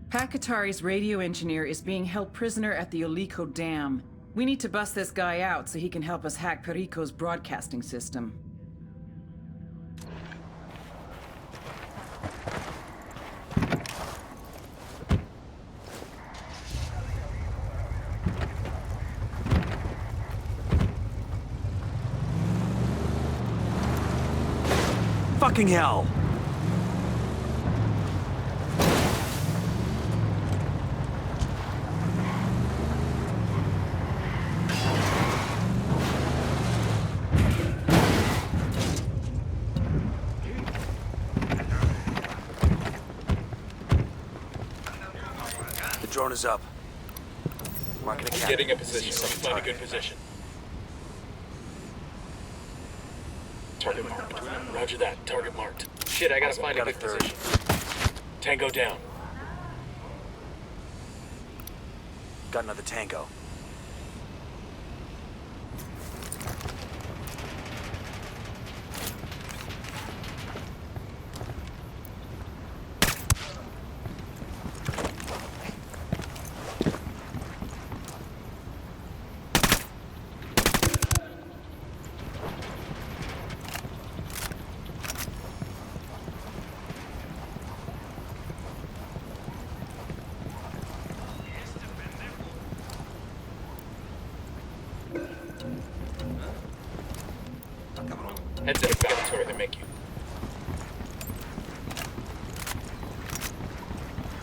Pakatari's radio engineer is being held prisoner at the Olico Dam. We need to bust this guy out so he can help us hack Perico's broadcasting system. Fucking hell! The drone is up. Marking a cap. Getting a position. Find a good position. Target marked. Roger that. Target marked. Shit, I gotta find a good position. Tango down. Got another tango. Head to the laboratory to make you.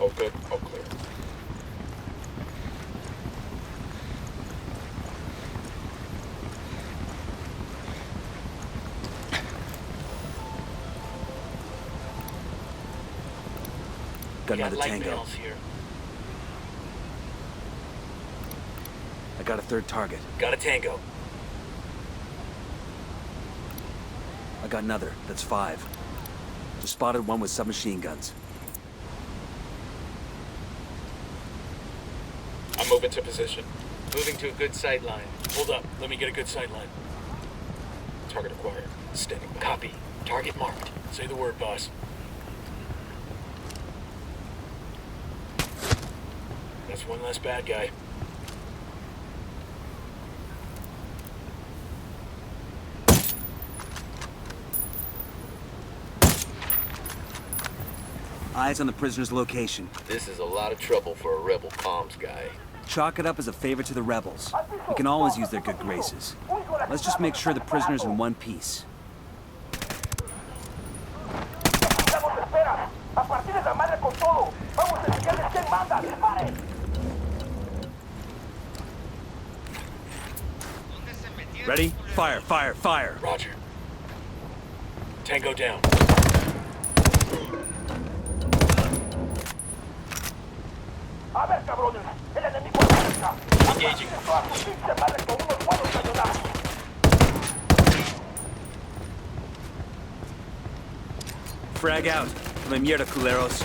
Oh, good. Oh, clear. Got another light tango. panels here. I got a third target. Got a tango. I got another. That's 5. Just spotted one with submachine guns. I'm moving to position. Moving to a good sight line. Hold up. Let me get a good sight line. Target acquired. Standing by. Copy. Target marked. Say the word, boss. That's one less bad guy. Eyes on the prisoner's location. This is a lot of trouble for a rebel comms guy. Chalk it up as a favor to the rebels. We can always use their good graces. Let's just make sure the prisoner's in one piece. Ready? Fire, fire, fire! Roger. Tango down. Engaging. Frag out. Come mierda, culeros.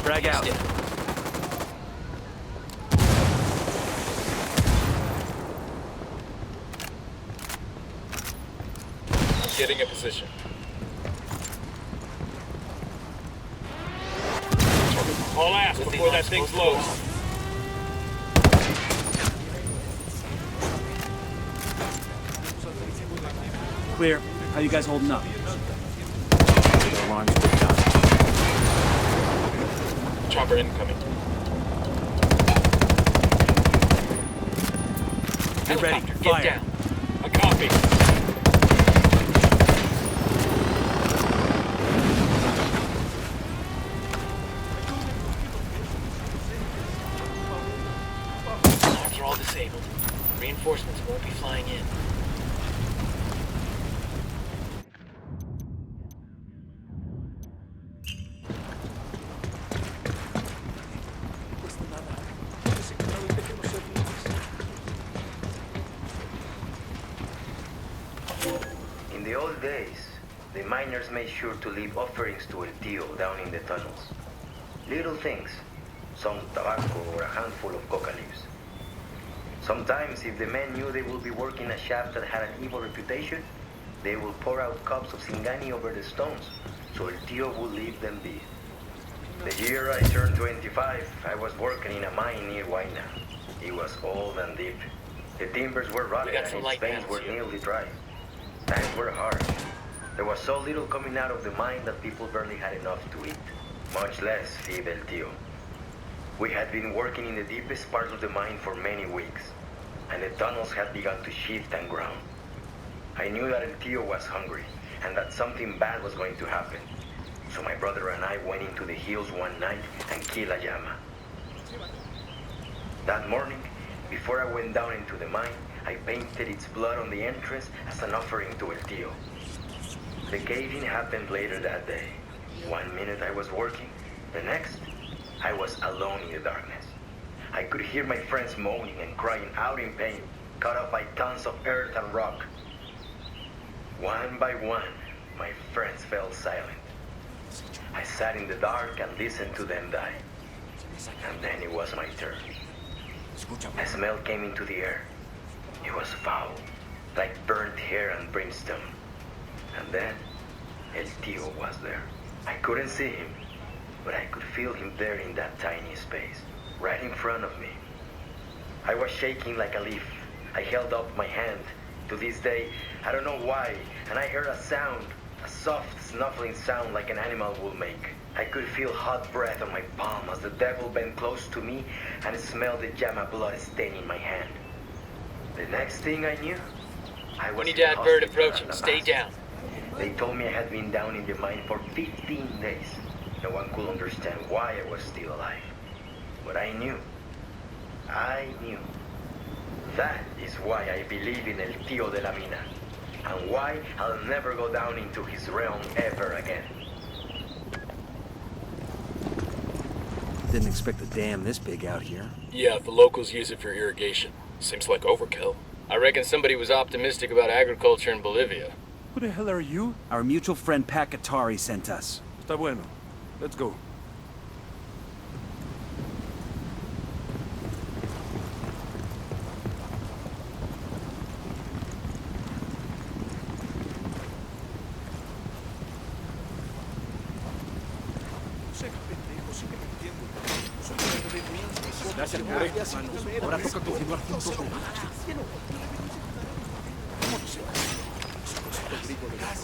Frag out. Getting a position. All ass before that thing blows. Clear. How you guys holding up? The alarm's picked up. Chopper incoming. Get ready. Get Fire. down. A copy. Alarms are all disabled. Reinforcements won't be flying in. In the old days, the miners made sure to leave offerings to El Tío down in the tunnels. Little things, some tobacco or a handful of coca leaves. Sometimes, if the men knew they would be working a shaft that had an evil reputation, they would pour out cups of Singani over the stones, so El Tío would leave them be. The year I turned 25, I was working in a mine near Huayna. It was old and deep. The timbers were rotted and its veins were nearly dry. Times were hard. There was so little coming out of the mine that people barely had enough to eat, much less feed El Tío. We had been working in the deepest parts of the mine for many weeks, and the tunnels had begun to shift and ground. I knew that El Tío was hungry, and that something bad was going to happen. So my brother and I went into the hills one night and killed a llama. That morning, before I went down into the mine, I painted its blood on the entrance as an offering to El Tío. The cave-in happened later that day. 1 minute I was working, the next, I was alone in the darkness. I could hear my friends moaning and crying out in pain, cut off by tons of earth and rock. One by one, my friends fell silent. I sat in the dark and listened to them die. And then it was my turn. A smell came into the air. It was foul, like burnt hair and brimstone. And then, El Tío was there. I couldn't see him, but I could feel him there in that tiny space, right in front of me. I was shaking like a leaf. I held up my hand. To this day, I don't know why, and I heard a sound, a soft, snuffling sound like an animal would make. I could feel hot breath on my palm as the devil bent close to me and smelled the llama blood staining my hand. The next thing I knew, I was Unidad bird approaching. Stay down. They told me I had been down in the mine for 15 days. No one could understand why I was still alive. But I knew. That is why I believe in El Tío de la Mina, and why I'll never go down into his realm ever again. Didn't expect a dam this big out here. Yeah, the locals use it for irrigation. Seems like overkill. I reckon somebody was optimistic about agriculture in Bolivia. Who the hell are you? Our mutual friend Pat Katari sent us. Está bueno. Let's go. Gracias por esto, hermano. Ahora toca continuar juntos con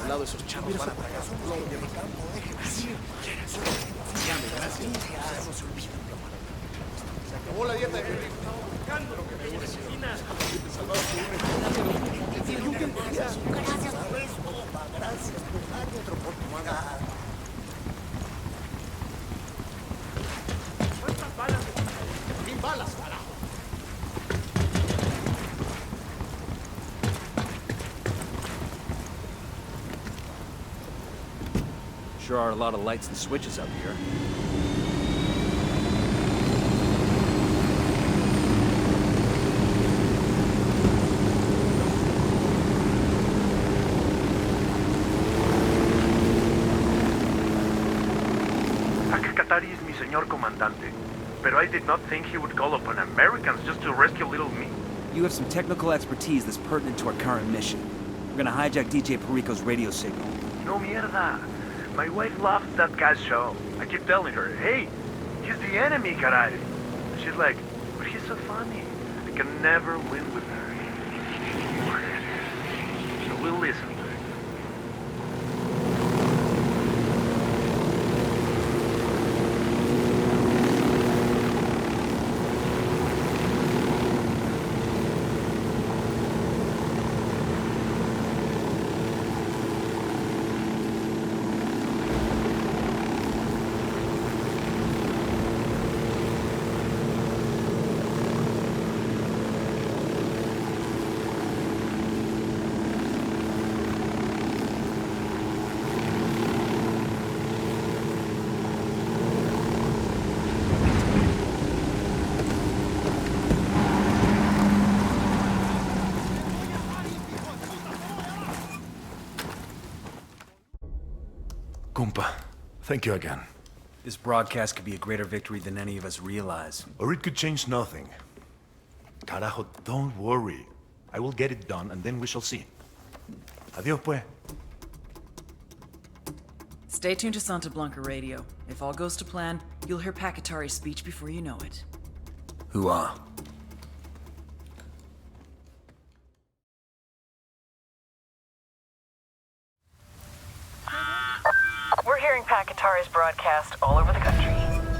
al lado de esos chavos van a tragar su gloria. No se olviden. Se acabó la dieta de Henry. Buscando lo que me necesitas. Gracias por eso, papá. Gracias por darme otra oportunidad. ¿Cuántas balas? 1000 balas, carajo. Sure are a lot of lights and switches up here. Katari is mi señor comandante, pero I did not think he would call upon Americans just to rescue little me. You have some technical expertise that's pertinent to our current mission. We're gonna hijack DJ Perico's radio signal. No mierda. My wife loves that guy's show. I keep telling her, hey, he's the enemy, caray. She's like, but he's so funny. I can never win with her. So we'll listen. Compa, thank you again. This broadcast could be a greater victory than any of us realize. Or it could change nothing. Carajo, don't worry. I will get it done and then we shall see. Adios, pues. Stay tuned to Santa Blanca Radio. If all goes to plan, you'll hear Pakatari's speech before you know it. Hooah. We're hearing Pakatari's broadcast all over the country.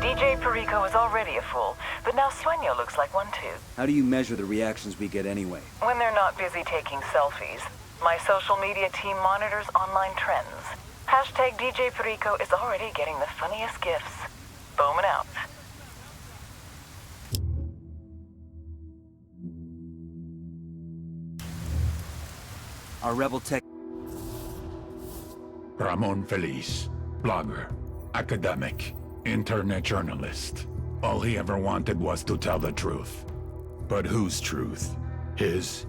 DJ Perico is already a fool, but now Sueño looks like one too. How do you measure the reactions we get anyway? When they're not busy taking selfies, my social media team monitors online trends. Hashtag DJ Perico is already getting the funniest gifts. Bowman out. Our rebel tech... Ramon Feliz, blogger, academic, internet journalist. All he ever wanted was to tell the truth. But whose truth? His?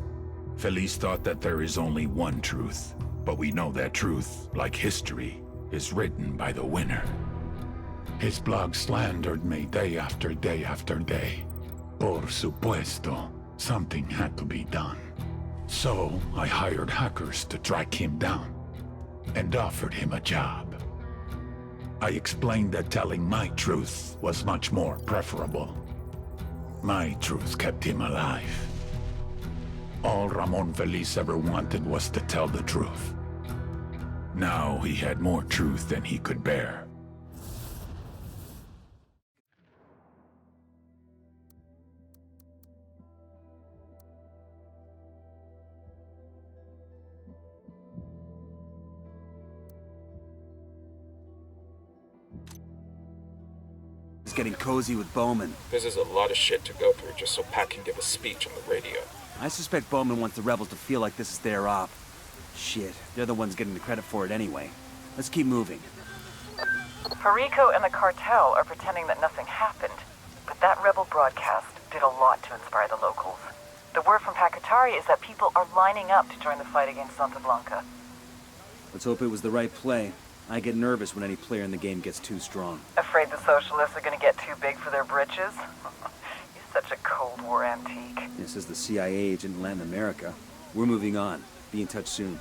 Feliz thought that there is only one truth. But we know that truth, like history, is written by the winner. His blog slandered me day after day after day. Por supuesto, something had to be done. So I hired hackers to track him down and offered him a job. I explained that telling my truth was much more preferable. My truth kept him alive. All Ramon Feliz ever wanted was to tell the truth. Now he had more truth than he could bear. He's getting cozy with Bowman. This is a lot of shit to go through just so Pat can give a speech on the radio. I suspect Bowman wants the rebels to feel like this is their op. Shit, they're the ones getting the credit for it anyway. Let's keep moving. Perico and the cartel are pretending that nothing happened, but that rebel broadcast did a lot to inspire the locals. The word from Pakatari is that people are lining up to join the fight against Santa Blanca. Let's hope it was the right play. I get nervous when any player in the game gets too strong. Afraid the socialists are gonna get too big for their britches? You're such a Cold War antique. This is the CIA agent in Latin America. We're moving on. Be in touch soon.